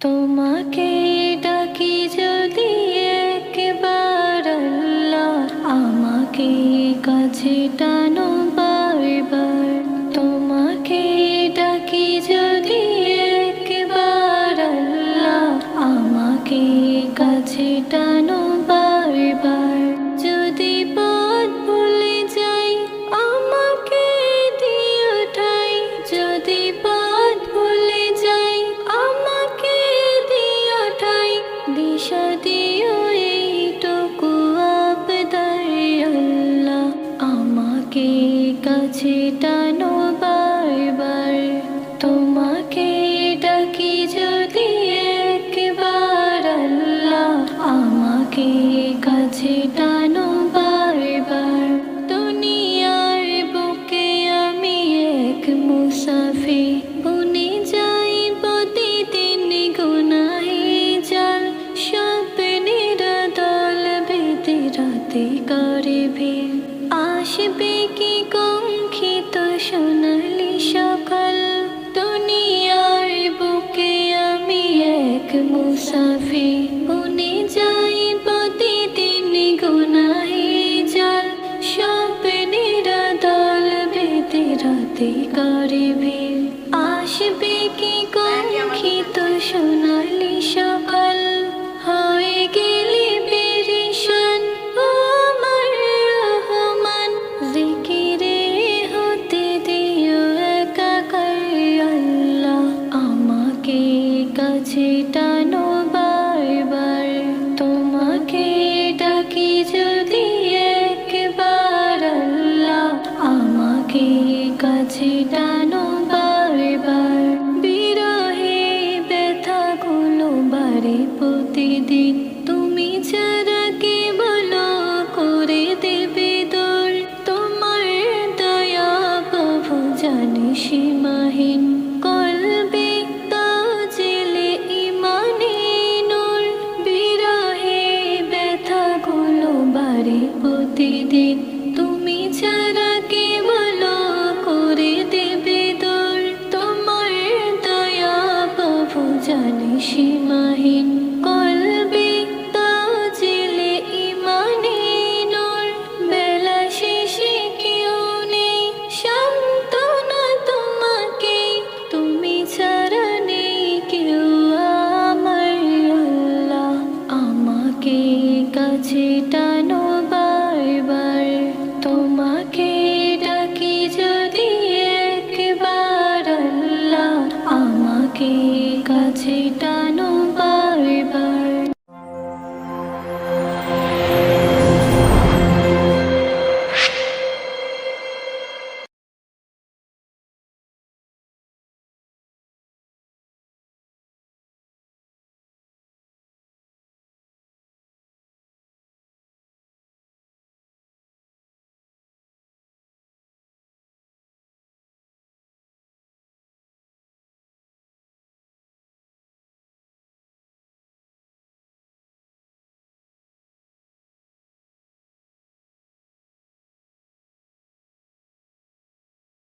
তোমাকে ডাকি যদি একবার আল্লাহ, আমাকে কাছে টানো বারবার। তোমাকে ডাকি যদি একবার আল্লাহ, আমাকে কাছে টানো বারবার। যদি পথ ভুলে যাই আমাকে দিও ঠাই, যদি পথ ভুলে যাই আমাকে দিও ঠাই। দিশা দিও এইটুকু আবদার আল্লাহ, আমাকে কাছে টানো বারবার। তোমাকে ডাকি যদি একবার আল্লাহ, আমাকে কাছে টানো বারবার। দুনিয়ার বুকে আমি এক মুসাফির, বনে যাই প্রতিদিন গুনাহে জাল। স্বপ্নের দল বেঁধে রাতে করে ভিড়, আসবে কি কাঙ্ক্ষিত সোনালি সকাল। দুনিয়ার বুকে আমি এক মুসাফির, বনে যাই প্রতিদিন গুনাহে জাল। স্বপ্নের দল বেঁধে রাতে করে ভিড়, আসবে কি কাঙ্ক্ষিত সোনালি সকাল। হয়ে গেলে পেরেশান ও আমার রহমান, জিকিরে হতে দিও একাকার আল্লাহ, আমাকে কাছে টানো বারবার। তোমাকে ডাকি যদি একবার আল্লাহ, আমাকে কাছে টানো বারবার। বিরহে ব্যথাগুলো বাড়ে প্রতিদিন, তুমি ছাড়া কে বলো করে দেবে দূর। তোমার দয়া প্রভু জানি সীমাহীন, কলবে তাজিলে ইমানে নূর। বিরহে ব্যথাগুলো বাড়ে প্রতিদিন, তুমি ছাড়া কে বলো করে দেবে দূর। তোমার দয়া প্রভু জানি সীমাহীন, কলবে তাজিলে ইমানে নূর। বেলা শেষে কেউ নেই সান্ত্বনা তোমাকে, তুমি ছাড়া নেই কেউ আমার আল্লাহ, আমাকে কাছে টানো বারবার। তোমাকে ডাকি যদি একবার আল্লাহ, আমাকে কাছে টানো